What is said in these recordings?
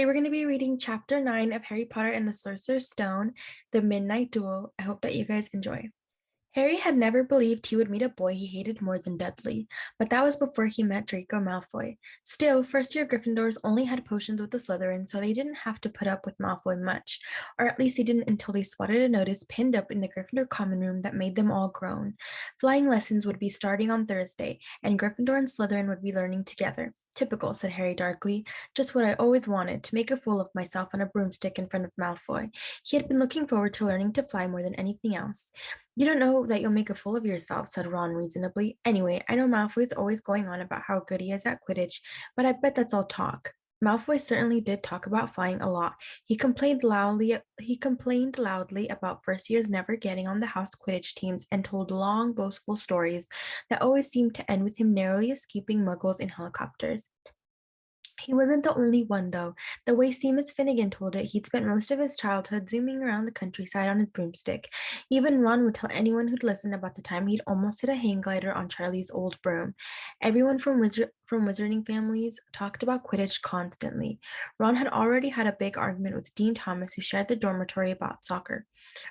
Today we're going to be reading chapter 9 of Harry Potter and the Sorcerer's Stone, The Midnight Duel. I hope that you guys enjoy. Harry had never believed he would meet a boy he hated more than Dudley, but that was before he met Draco Malfoy. Still, first-year Gryffindors only had potions with the Slytherin, so they didn't have to put up with Malfoy much, or at least they didn't until they spotted a notice pinned up in the Gryffindor common room that made them all groan. Flying lessons would be starting on Thursday, and Gryffindor and Slytherin would be learning together. Typical, said Harry darkly. Just what I always wanted, to make a fool of myself on a broomstick in front of Malfoy. He had been looking forward to learning to fly more than anything else. You don't know that you'll make a fool of yourself, said Ron reasonably. Anyway, I know Malfoy's always going on about how good he is at Quidditch, but I bet that's all talk. Malfoy certainly did talk about flying a lot. He complained loudly about first years never getting on the house Quidditch teams and told long, boastful stories that always seemed to end with him narrowly escaping muggles in helicopters. He wasn't the only one, though. The way Seamus Finnegan told it, he'd spent most of his childhood zooming around the countryside on his broomstick. Even Ron would tell anyone who'd listen about the time he'd almost hit a hang glider on Charlie's old broom. Everyone from wizarding families talked about Quidditch constantly. Ron had already had a big argument with Dean Thomas, who shared the dormitory, about soccer.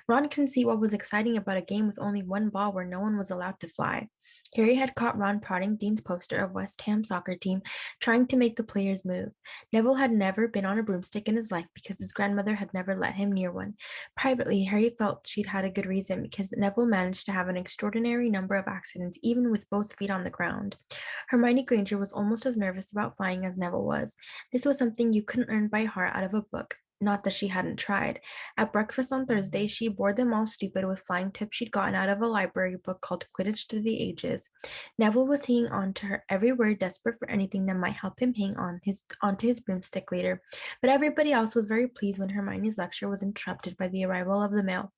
Ron couldn't see what was exciting about a game with only one ball where no one was allowed to fly. Harry had caught Ron prodding Dean's poster of West Ham soccer team, trying to make the players move. Neville had never been on a broomstick in his life because his grandmother had never let him near one. Privately, Harry felt she'd had a good reason because Neville managed to have an extraordinary number of accidents, even with both feet on the ground. Hermione Granger was almost as nervous about flying as Neville was. This was something you couldn't learn by heart out of a book. Not that she hadn't tried. At breakfast on Thursday, she bored them all stupid with flying tips she'd gotten out of a library book called Quidditch Through the Ages. Neville was hanging on to her every word, desperate for anything that might help him hang onto his broomstick later. But everybody else was very pleased when Hermione's lecture was interrupted by the arrival of the mail.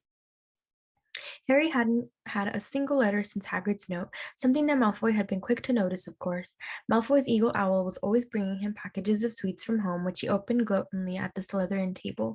Harry hadn't had a single letter since Hagrid's note, something that Malfoy had been quick to notice, of course. Malfoy's eagle owl was always bringing him packages of sweets from home, which he opened gloatingly at the Slytherin table.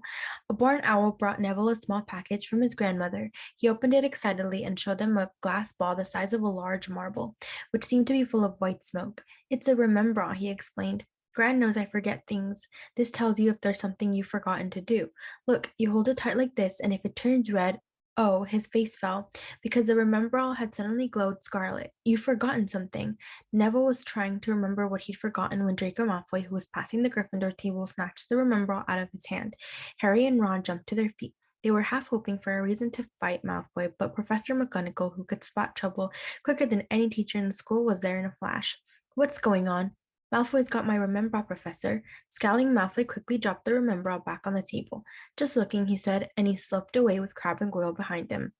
A barn owl brought Neville a small package from his grandmother. He opened it excitedly and showed them a glass ball the size of a large marble, which seemed to be full of white smoke. It's a remembrall, he explained. Gran knows I forget things. This tells you if there's something you've forgotten to do. Look, you hold it tight like this, and if it turns red, oh, his face fell, because the remembrall had suddenly glowed scarlet. You've forgotten something. Neville was trying to remember what he'd forgotten when Draco Malfoy, who was passing the Gryffindor table, snatched the remembrall out of his hand. Harry and Ron jumped to their feet. They were half hoping for a reason to fight Malfoy, but Professor McGonagall, who could spot trouble quicker than any teacher in the school, was there in a flash. What's going on? Malfoy's got my remembrall, Professor. Scowling, Malfoy quickly dropped the remembrall back on the table. Just looking, he said, and he slipped away with Crabbe and Goyle behind him.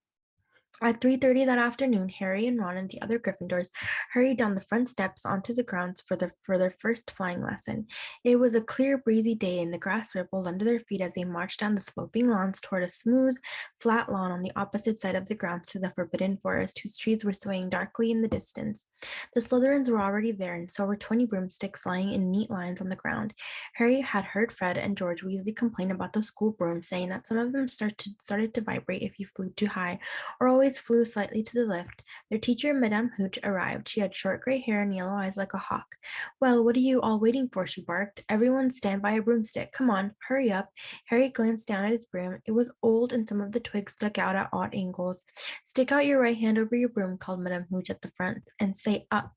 At 3:30 that afternoon, Harry and Ron and the other Gryffindors hurried down the front steps onto the grounds for their first flying lesson. It was a clear, breezy day, and the grass rippled under their feet as they marched down the sloping lawns toward a smooth, flat lawn on the opposite side of the grounds to the Forbidden Forest, whose trees were swaying darkly in the distance. The Slytherins were already there, and so were 20 broomsticks lying in neat lines on the ground. Harry had heard Fred and George Weasley complain about the school broom, saying that some of them started to vibrate if you flew too high, or always flew slightly to the left. Their teacher, Madame Hooch, arrived. She had short gray hair and yellow eyes like a hawk. Well, what are you all waiting for? She barked. Everyone stand by a broomstick. Come on, hurry up. Harry glanced down at his broom. It was old and some of the twigs stuck out at odd angles. Stick out your right hand over your broom, called Madame Hooch at the front, and say up.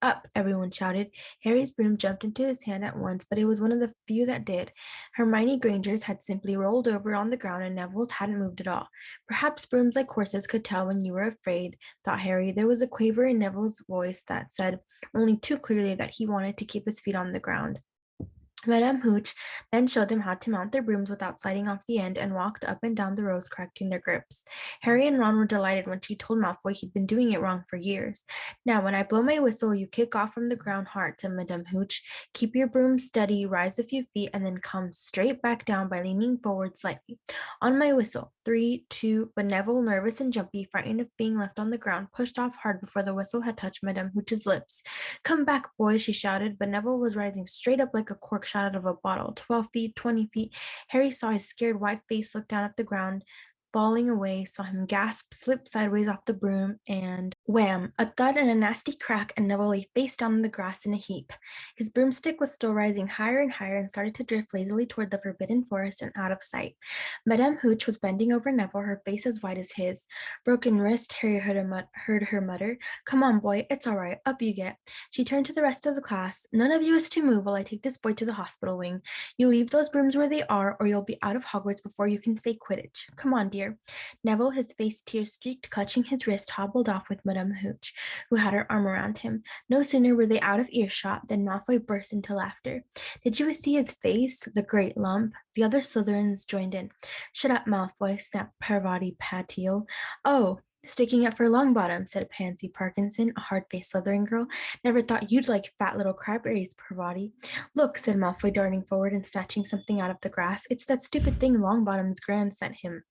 Up, everyone shouted. Harry's broom jumped into his hand at once, but it was one of the few that did. Hermione Granger's had simply rolled over on the ground, and Neville's hadn't moved at all. Perhaps brooms like horses could tell when you were afraid, thought Harry. There was a quaver in Neville's voice that said, only too clearly, that he wanted to keep his feet on the ground. Madame Hooch then showed them how to mount their brooms without sliding off the end and walked up and down the rows correcting their grips. Harry and Ron were delighted when she told Malfoy he'd been doing it wrong for years. Now, when I blow my whistle, you kick off from the ground hard, said Madame Hooch. Keep your broom steady, rise a few feet, and then come straight back down by leaning forward slightly. On my whistle, 3, 2, but Neville, nervous and jumpy, frightened of being left on the ground, pushed off hard before the whistle had touched Madame Hooch's lips. Come back, boys, she shouted, but Neville was rising straight up like a cork shot out of a bottle. 12 feet, 20 feet. Harry saw his scared white face look down at the ground. falling away, saw him gasp, slip sideways off the broom, and wham! A thud and a nasty crack, and Neville lay face down in the grass in a heap. His broomstick was still rising higher and higher and started to drift lazily toward the forbidden forest and out of sight. Madame Hooch was bending over Neville, her face as white as his. Broken wrist, Harry heard her mutter. Come on, boy, it's all right. Up you get. She turned to the rest of the class. None of you is to move while I take this boy to the hospital wing. You leave those brooms where they are, or you'll be out of Hogwarts before you can say Quidditch. Come on, dear. Neville, his face tear-streaked, clutching his wrist, hobbled off with Madame Hooch, who had her arm around him. No sooner were they out of earshot than Malfoy burst into laughter. Did you see his face? The great lump. The other Slytherins joined in. Shut up, Malfoy, snapped Parvati Patil. Oh, sticking up for Longbottom, said Pansy Parkinson, a hard-faced Slytherin girl. Never thought you'd like fat little crabberries, Parvati. Look, said Malfoy, darting forward and snatching something out of the grass. It's that stupid thing Longbottom's gran sent him.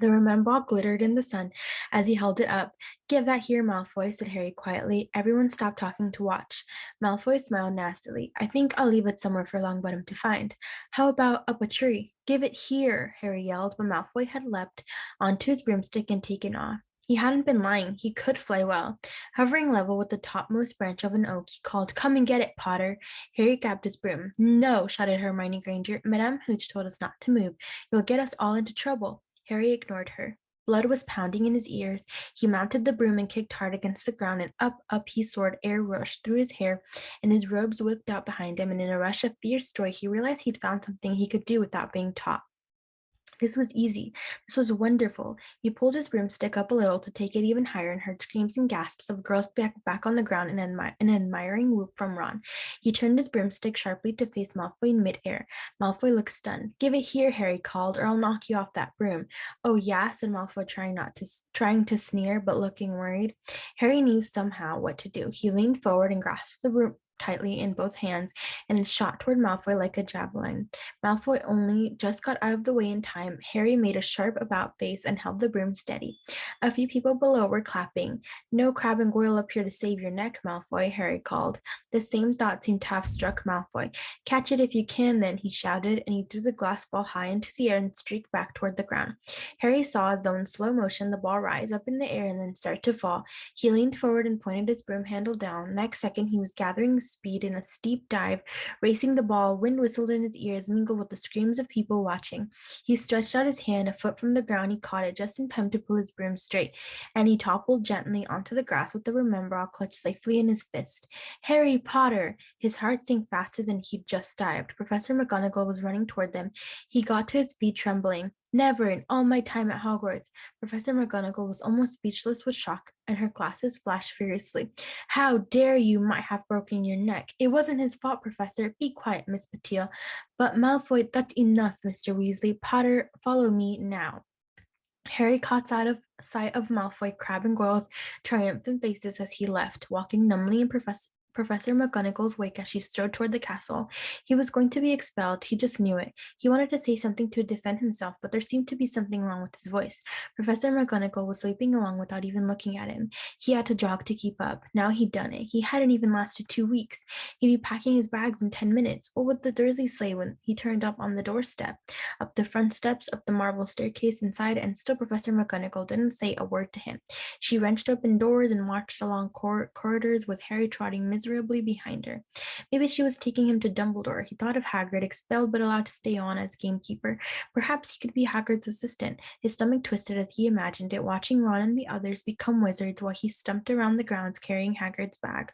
The remembrall glittered in the sun as he held it up. Give that here, Malfoy, said Harry quietly. Everyone stopped talking to watch. Malfoy smiled nastily. I think I'll leave it somewhere for Longbottom to find. How about up a tree? Give it here, Harry yelled, but Malfoy had leapt onto his broomstick and taken off. He hadn't been lying. He could fly well. Hovering level with the topmost branch of an oak, he called, Come and get it, Potter. Harry grabbed his broom. No, shouted Hermione Granger. Madame Hooch told us not to move. You'll get us all into trouble. Harry ignored her. Blood was pounding in his ears. He mounted the broom and kicked hard against the ground, and up he soared. Air rushed through his hair, and his robes whipped out behind him, and in a rush of fierce joy, he realized he'd found something he could do without being taught. This was easy. This was wonderful. He pulled his broomstick up a little to take it even higher and heard screams and gasps of girls back on the ground and an admiring whoop from Ron. He turned his broomstick sharply to face Malfoy in midair. Malfoy looked stunned. Give it here, Harry called, or I'll knock you off that broom. Oh, yeah, said Malfoy, trying to sneer, but looking worried. Harry knew somehow what to do. He leaned forward and grasped the broom tightly in both hands and then shot toward Malfoy like a javelin. Malfoy only just got out of the way in time. Harry made a sharp about face and held the broom steady. A few people below were clapping. No Crab and Goyle up here to save your neck, Malfoy, Harry called. The same thought seemed to have struck Malfoy. Catch it if you can, then, he shouted, and he threw the glass ball high into the air and streaked back toward the ground. Harry saw, as though in slow motion, the ball rise up in the air and then start to fall. He leaned forward and pointed his broom handle down. Next second, he was gathering speed in a steep dive, racing the ball. Wind whistled in his ears, mingled with the screams of people watching. He stretched out his hand a foot from the ground. He caught it just in time to pull his broom straight, and he toppled gently onto the grass with the remembrall clutched safely in his fist. Harry Potter! His heart sank faster than he'd just dived. Professor McGonagall was running toward them. He got to his feet trembling. Never in all my time at Hogwarts. Professor McGonagall was almost speechless with shock, and her glasses flashed furiously. How dare you might have broken your neck. It wasn't his fault, Professor. Be quiet, Miss Patil. But Malfoy, that's enough, Mr. Weasley. Potter, follow me now. Harry caught sight of Malfoy, Crabbe, and Goyle's triumphant faces as he left, walking numbly in Professor McGonagall's wake as she strode toward the castle. He was going to be expelled. He just knew it. He wanted to say something to defend himself, but there seemed to be something wrong with his voice. Professor McGonagall was sweeping along without even looking at him. He had to jog to keep up. Now he'd done it. He hadn't even lasted 2 weeks. He'd be packing his bags in 10 minutes. What would the Dursleys say when he turned up on the doorstep? Up the front steps, up the marble staircase inside, and still Professor McGonagall didn't say a word to him. She wrenched open doors and marched along corridors with Harry trotting miserably behind her. Maybe she was taking him to Dumbledore. He thought of Hagrid, expelled but allowed to stay on as gamekeeper. Perhaps he could be Hagrid's assistant. His stomach twisted as he imagined it, watching Ron and the others become wizards while he stumped around the grounds carrying Hagrid's bag.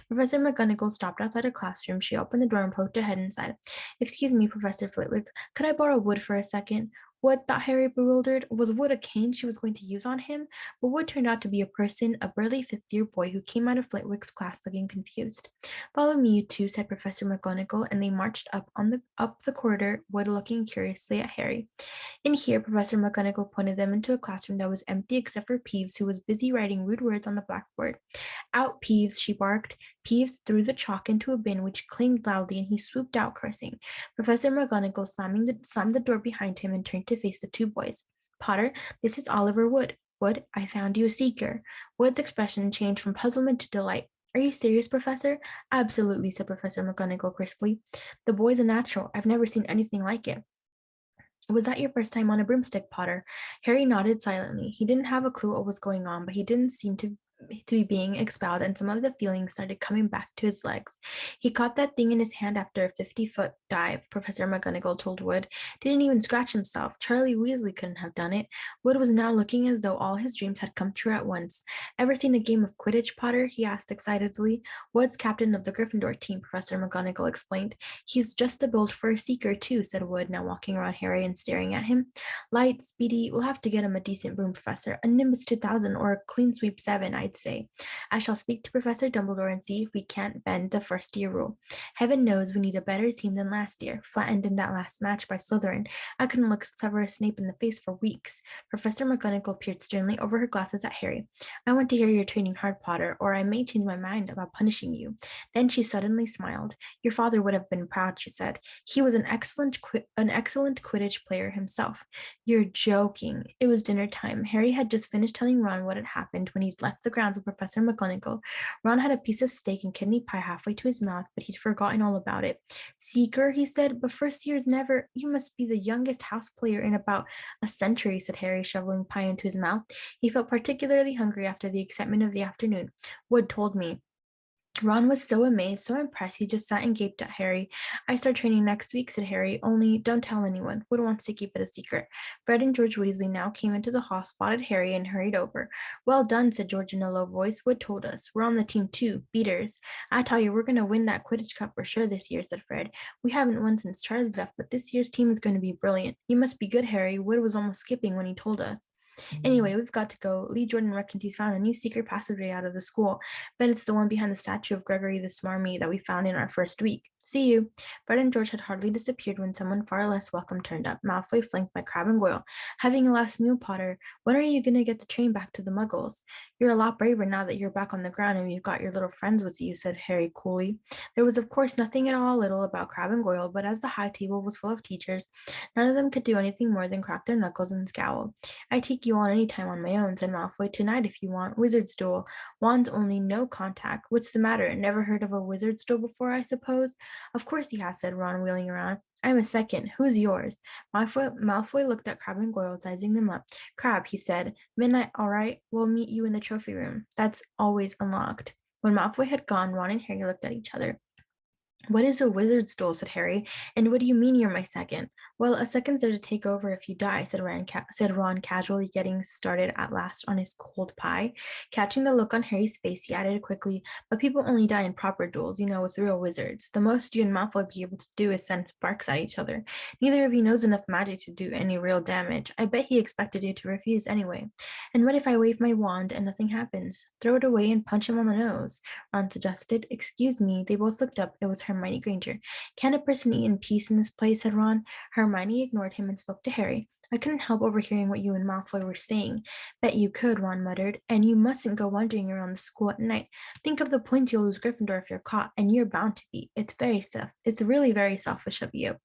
Professor McGonagall stopped outside her classroom. She opened the door and poked her head inside. Excuse me, Professor Flitwick, could I borrow wood for a second? Wood, thought Harry, bewildered. Was wood a cane she was going to use on him? But wood turned out to be a person, a burly fifth-year boy who came out of Flitwick's class looking confused. Follow me, you two, said Professor McGonagall, and they marched up the corridor, Wood looking curiously at Harry. In here, Professor McGonagall pointed them into a classroom that was empty except for Peeves, who was busy writing rude words on the blackboard. Out, Peeves, she barked. Peeves threw the chalk into a bin, which clanged loudly, and he swooped out, cursing. Professor McGonagall slammed the door behind him and turned to face the two boys. Potter, this is Oliver Wood. Wood, I found you a seeker. Wood's expression changed from puzzlement to delight. Are you serious, Professor? Absolutely, said Professor McGonagall crisply. The boy's a natural. I've never seen anything like it. Was that your first time on a broomstick, Potter? Harry nodded silently. He didn't have a clue what was going on, but he didn't seem to be being expelled, and some of the feelings started coming back to his legs. He caught that thing in his hand after a 50-foot dive, Professor McGonagall told Wood. Didn't even scratch himself. Charlie Weasley couldn't have done it. Wood was now looking as though all his dreams had come true at once. Ever seen a game of Quidditch, Potter? He asked excitedly. Wood's captain of the Gryffindor team, Professor McGonagall explained. He's just the build for a seeker, too, said Wood, now walking around Harry and staring at him. Light, Speedy, we'll have to get him a decent broom, Professor. A Nimbus 2000 or a Clean Sweep 7, I'd say. I shall speak to Professor Dumbledore and see if we can't bend the first year rule. Heaven knows we need a better team than last year, flattened in that last match by Slytherin. I couldn't look Severus Snape in the face for weeks. Professor McGonagall peered sternly over her glasses at Harry. I want to hear you're training hard, Potter, or I may change my mind about punishing you. Then she suddenly smiled. Your father would have been proud, she said. He was an excellent Quidditch player himself. You're joking. It was dinner time. Harry had just finished telling Ron what had happened when he'd left the grounds with Professor McGonagall. Ron had a piece of steak and kidney pie halfway to his mouth, but he'd forgotten all about it. Seeker, he said, but first years never. You must be the youngest house player in about a century, said Harry, shoveling pie into his mouth. He felt particularly hungry after the excitement of the afternoon. Wood told me. Ron was so amazed, so impressed, he just sat and gaped at Harry. I start training next week, said Harry, only don't tell anyone. Wood wants to keep it a secret. Fred and George Weasley now came into the hall, spotted Harry, and hurried over. Well done, said George in a low voice. Wood told us. We're on the team too. Beaters. I tell you, we're going to win that Quidditch Cup for sure this year, said Fred. We haven't won since Charlie left, but this year's team is going to be brilliant. You must be good, Harry. Wood was almost skipping when he told us. Anyway, we've got to go. Lee Jordan reckons he's found a new secret passageway out of the school. Bet it's the one behind the statue of Gregory the Smarmy that we found in our first week. See you. Fred and George had hardly disappeared when someone far less welcome turned up, Malfoy flanked by Crabbe and Goyle. Having a last meal, Potter. When are you going to get the train back to the Muggles? You're a lot braver now that you're back on the ground and you've got your little friends with you, said Harry coolly. There was, of course, nothing at all little about Crabbe and Goyle, but as the high table was full of teachers, none of them could do anything more than crack their knuckles and scowl. I take you on any time on my own, said Malfoy. Tonight, if you want. Wizard's duel. Wands only, no contact. What's the matter? Never heard of a wizard's duel before, I suppose? Of course he has, said Ron, wheeling around. I'm a second. Who's yours? Malfoy looked at Crabbe and Goyle, sizing them up. Crabbe, he said. Midnight, all right. We'll meet you in the trophy room. That's always unlocked. When Malfoy had gone, Ron and Harry looked at each other. What is a wizard's duel, said Harry, and what do you mean you're my second? Well, a second's there to take over if you die, said Ron casually, getting started at last on his cold pie. Catching the look on Harry's face, he added quickly, but people only die in proper duels, with real wizards. The most you and Malfoy be able to do is send sparks at each other. Neither of you knows enough magic to do any real damage. I bet he expected you to refuse anyway. And what if I wave my wand and nothing happens? Throw it away and punch him on the nose, Ron suggested. Excuse me. They both looked up. It was Hermione Granger. Can a person eat in peace in this place? Said Ron. Hermione ignored him and spoke to Harry. I couldn't help overhearing what you and Malfoy were saying. Bet you could, Ron muttered. And you mustn't go wandering around the school at night. Think of the points you'll lose Gryffindor if you're caught, and you're bound to be. It's really very selfish of you.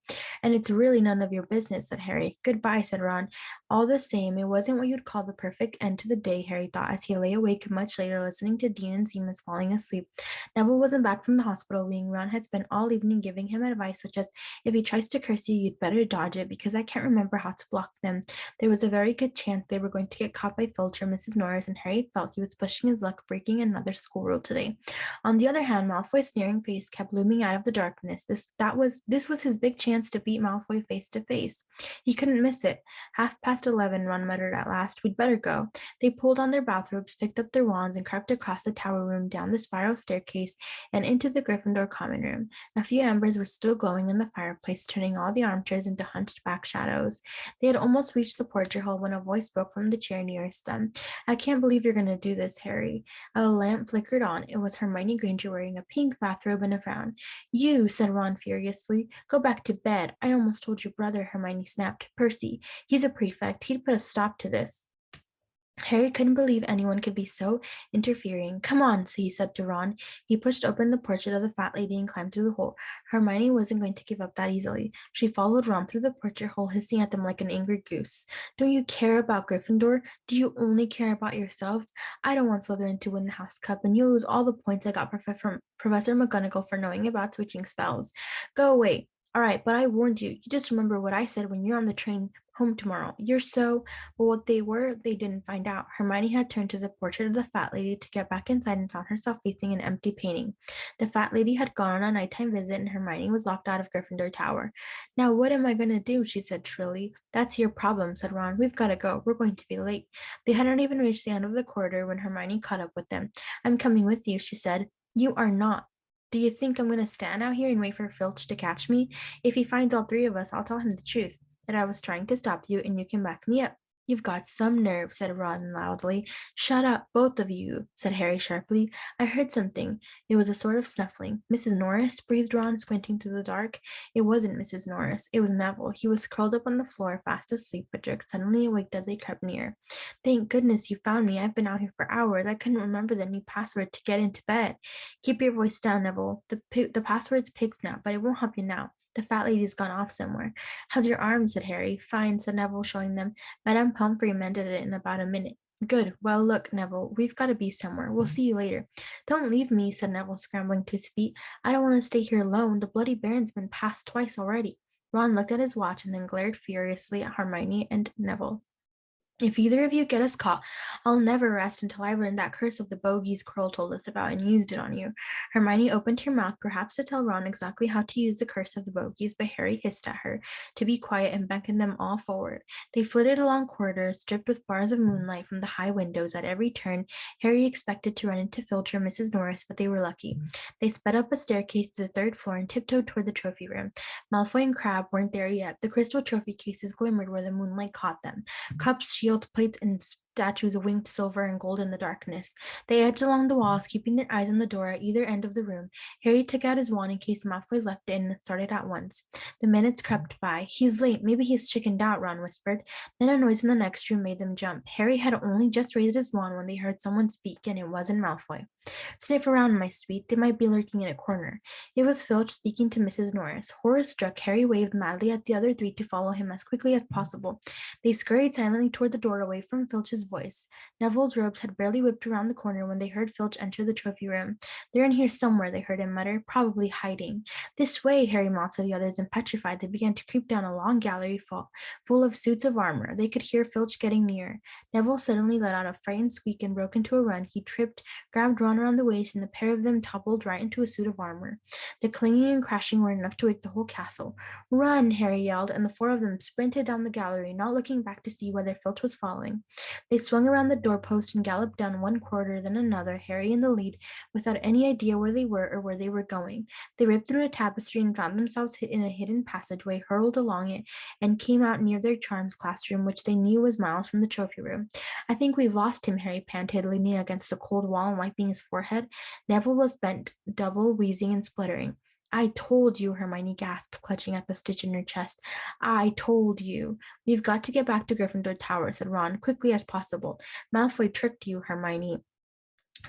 And it's really none of your business, said Harry. Goodbye, said Ron. All the same, it wasn't what you'd call the perfect end to the day, Harry thought as he lay awake much later listening to Dean and Seamus falling asleep. Neville wasn't back from the hospital wing. Ron had spent all evening giving him advice such as, if he tries to curse you, you'd better dodge it because I can't remember how to block them. There was a very good chance they were going to get caught by Filch or Mrs. Norris, and Harry felt he was pushing his luck breaking another school rule today. On the other hand, Malfoy's sneering face kept looming out of the darkness. This was his big chance to beat Malfoy face to face. He couldn't miss it. 11:30, Ron muttered at last. We'd better go. They pulled on their bathrobes, picked up their wands, and crept across the tower room, down the spiral staircase, and into the Gryffindor common room. A few embers were still glowing in the fireplace, turning all the armchairs into hunched-back shadows. They had almost reached the portrait hole when a voice spoke from the chair nearest them. I can't believe you're going to do this, Harry. A lamp flickered on. It was Hermione Granger wearing a pink bathrobe and a frown. You, said Ron furiously. Go back to bed. I almost told your brother, Hermione snapped. Percy, he's a prefect. He'd put a stop to this. Harry couldn't believe anyone could be so interfering. Come on, he said to Ron. He pushed open the portrait of the fat lady and climbed through the hole. Hermione wasn't going to give up that easily. She followed Ron through the portrait hole, hissing at them like an angry goose. Don't you care about Gryffindor? Do you only care about yourselves? I don't want Slytherin to win the House Cup, and you'll lose all the points I got from Professor McGonagall for knowing about switching spells. Go away. All right, but I warned you. You just remember what I said when you're on the train home tomorrow. You're so, well, what they were, they didn't find out. Hermione had turned to the portrait of the fat lady to get back inside and found herself facing an empty painting. The fat lady had gone on a nighttime visit and Hermione was locked out of Gryffindor Tower. Now, what am I going to do? She said shrilly. That's your problem, said Ron. We've got to go. We're going to be late. They hadn't even reached the end of the corridor when Hermione caught up with them. I'm coming with you, she said. You are not. Do you think I'm going to stand out here and wait for Filch to catch me? If he finds all three of us, I'll tell him the truth, that I was trying to stop you and you can back me up. You've got some nerve, said Ron loudly. Shut up, both of you, said Harry sharply. I heard something. It was a sort of snuffling. Mrs. Norris, breathed Ron, squinting through the dark. It wasn't Mrs. Norris. It was Neville. He was curled up on the floor, fast asleep, but jerked suddenly awake as they crept near. Thank goodness you found me. I've been out here for hours. I couldn't remember the new password to get into bed. Keep your voice down, Neville. The password's pig snap, but it won't help you now. The fat lady's gone off somewhere. How's your arm? Said Harry. Fine, said Neville, showing them. Madame Pomfrey mended it in about a minute. Good. Well, look, Neville, we've got to be somewhere. We'll see you later. Don't leave me, said Neville, scrambling to his feet. I don't want to stay here alone. The Bloody Baron's been passed twice already. Ron looked at his watch and then glared furiously at Hermione and Neville. If either of you get us caught, I'll never rest until I learn that curse of the bogies Quirrell told us about and used it on you. Hermione opened her mouth, perhaps to tell Ron exactly how to use the curse of the bogies, but Harry hissed at her to be quiet and beckoned them all forward. They flitted along corridors, stripped with bars of moonlight from the high windows. At every turn, Harry expected to run into Filch or Mrs. Norris, but they were lucky. They sped up a staircase to the third floor and tiptoed toward the trophy room. Malfoy and Crabbe weren't there yet. The crystal trophy cases glimmered where the moonlight caught them. Cups, shield plates, and statues of winged silver and gold in the darkness. They edged along the walls, keeping their eyes on the door at either end of the room. Harry took out his wand in case Malfoy left it and started at once. The minutes crept by. He's late. Maybe he's chickened out, Ron whispered. Then a noise in the next room made them jump. Harry had only just raised his wand when they heard someone speak, and it wasn't Malfoy. Sniff around, my sweet. They might be lurking in a corner. It was Filch speaking to Mrs. Norris. Horror struck, Harry waved madly at the other three to follow him as quickly as possible. They scurried silently toward the door away from Filch's voice. Neville's robes had barely whipped around the corner when they heard Filch enter the trophy room. They're in here somewhere, they heard him mutter, probably hiding. This way, Harry mocked to the others, and petrified, they began to creep down a long gallery full of suits of armor. They could hear Filch getting near. Neville suddenly let out a frightened squeak and broke into a run. He tripped, grabbed Ron around the waist, and the pair of them toppled right into a suit of armor. The clanging and crashing were enough to wake the whole castle. Run, Harry yelled, and the four of them sprinted down the gallery, not looking back to see whether Filch was following. They swung around the doorpost and galloped down one corridor, then another, Harry in the lead, without any idea where they were or where they were going. They ripped through a tapestry and found themselves in a hidden passageway, hurled along it, and came out near their charms classroom, which they knew was miles from the trophy room. I think we've lost him, Harry panted, leaning against the cold wall and wiping his forehead. Neville was bent double, wheezing and spluttering. I told you, Hermione gasped, clutching at the stitch in her chest. I told you. We've got to get back to Gryffindor Tower, said Ron, quickly as possible. Malfoy tricked you, Hermione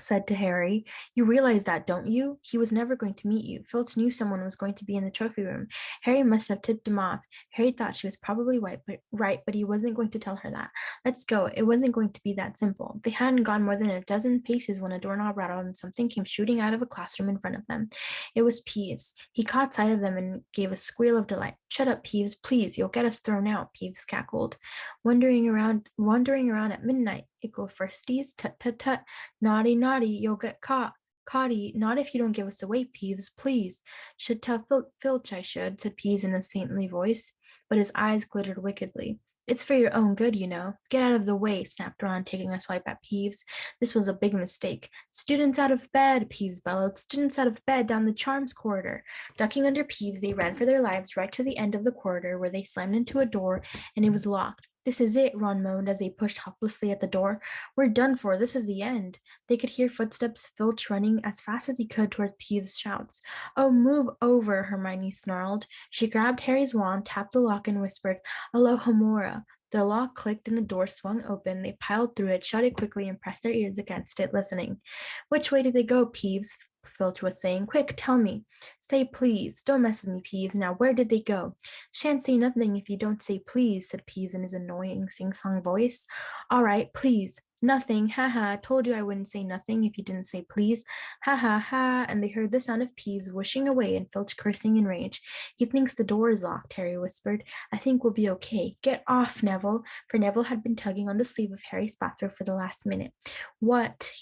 said to Harry. You realize that, don't you? He was never going to meet you. Filch knew someone was going to be in the trophy room. Harry must have tipped him off. Harry thought she was probably right, but he wasn't going to tell her that. Let's go. It wasn't going to be that simple. They hadn't gone more than a dozen paces when a doorknob rattled and something came shooting out of a classroom in front of them. It was Peeves. He caught sight of them and gave a squeal of delight. Shut up, Peeves, please. You'll get us thrown out, Peeves cackled. Wandering around at midnight, echoed Firsties. Tut, tut, tut. Naughty, naughty, you'll get caught. Caughty, not if you don't give us away, Peeves, please. Should tell Filch I should, said Peeves in a saintly voice, but his eyes glittered wickedly. It's for your own good, you know. Get out of the way, snapped Ron, taking a swipe at Peeves. This was a big mistake. Students out of bed, Peeves bellowed. Students out of bed down the charms corridor. Ducking under Peeves, they ran for their lives right to the end of the corridor, where they slammed into a door, and it was locked. This is it, Ron moaned as they pushed helplessly at the door. We're done for. This is the end. They could hear footsteps, Filch running as fast as he could toward Peeves' shouts. Oh, move over, Hermione snarled. She grabbed Harry's wand, tapped the lock, and whispered, Alohomora. The lock clicked and the door swung open. They piled through it, shut it quickly, and pressed their ears against it, listening. Which way did they go, Peeves? Filch was saying. Quick, tell me. Say please. Don't mess with me, Peeves. Now, where did they go? Shan't say nothing if you don't say please, said Peeves in his annoying sing-song voice. All right, please. Nothing, haha, told you I wouldn't say nothing if you didn't say please, ha ha ha, and they heard the sound of peas whooshing away and Filch cursing in rage. He thinks the door is locked, Harry whispered. I think we'll be okay. Get off, Neville, for Neville had been tugging on the sleeve of Harry's bathrobe for the last minute. What?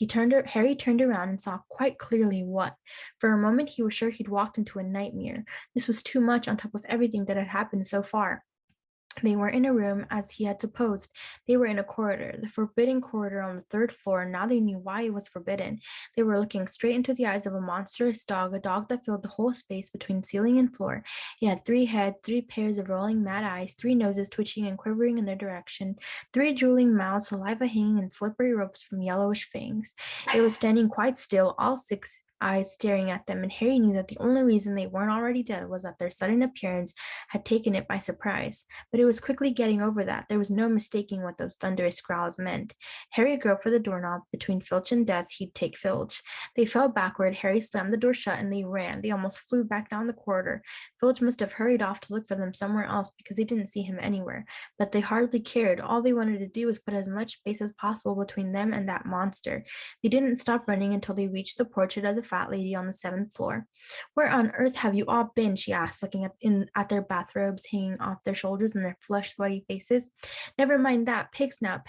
Harry turned around and saw quite clearly what. For a moment he was sure he'd walked into a nightmare. This was too much on top of everything that had happened so far. They weren't in a room as he had supposed. They were in a corridor, the forbidden corridor on the third floor, and now they knew why it was forbidden. They were looking straight into the eyes of a monstrous dog, a dog that filled the whole space between ceiling and floor. He had 3 heads, 3 pairs of rolling mad eyes, 3 noses twitching and quivering in their direction, 3 drooling mouths, saliva hanging in slippery ropes from yellowish fangs. It was standing quite still, all 6 eyes staring at them, and Harry knew that the only reason they weren't already dead was that their sudden appearance had taken it by surprise. But it was quickly getting over that. There was no mistaking what those thunderous growls meant. Harry groped for the doorknob. Between Filch and death, he'd take Filch. They fell backward. Harry slammed the door shut and they ran. They almost flew back down the corridor. Filch must have hurried off to look for them somewhere else because they didn't see him anywhere. But they hardly cared. All they wanted to do was put as much space as possible between them and that monster. They didn't stop running until they reached the portrait of the fat lady on the 7th floor. Where on earth have you all been? She asked, looking at their bathrobes hanging off their shoulders and their flushed, sweaty faces. Never mind that. Pig snout,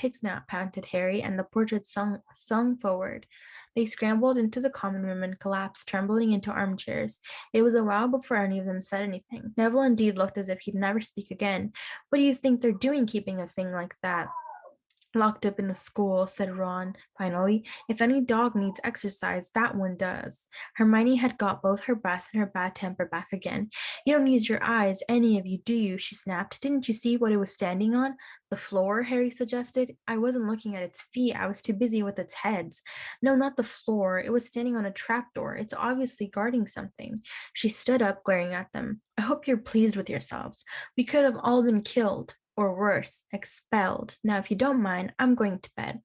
panted Harry, and the portrait sung forward. They scrambled into the common room and collapsed, trembling into armchairs. It was a while before any of them said anything. Neville indeed looked as if he'd never speak again. What do you think they're doing keeping a thing like that locked up in a school, said Ron, finally. If any dog needs exercise, that one does. Hermione had got both her breath and her bad temper back again. You don't use your eyes, any of you, do you? She snapped. Didn't you see what it was standing on? The floor, Harry suggested. I wasn't looking at its feet. I was too busy with its heads. No, not the floor. It was standing on a trapdoor. It's obviously guarding something. She stood up, glaring at them. I hope you're pleased with yourselves. We could have all been killed. Or worse, expelled. Now, if you don't mind, I'm going to bed.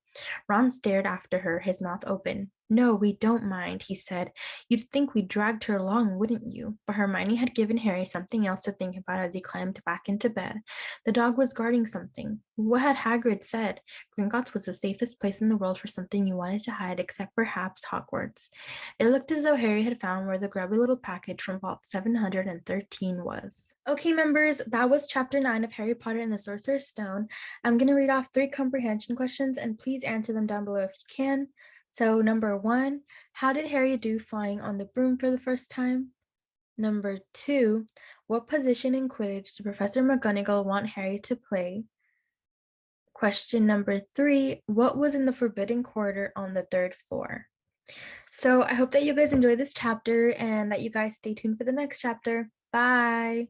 Ron stared after her, his mouth open. No, we don't mind, he said. You'd think we dragged her along, wouldn't you? But Hermione had given Harry something else to think about as he climbed back into bed. The dog was guarding something. What had Hagrid said? Gringotts was the safest place in the world for something you wanted to hide, except perhaps Hogwarts. It looked as though Harry had found where the grubby little package from Vault 713 was. Okay, members, that was Chapter 9 of Harry Potter and the Sorcerer's Stone. I'm going to read off 3 comprehension questions, and please answer them down below if you can. So, number 1, how did Harry do flying on the broom for the first time? Number 2, what position in Quidditch did Professor McGonagall want Harry to play? Question number 3, what was in the Forbidden Corridor on the 3rd floor? So I hope that you guys enjoyed this chapter and that you guys stay tuned for the next chapter. Bye!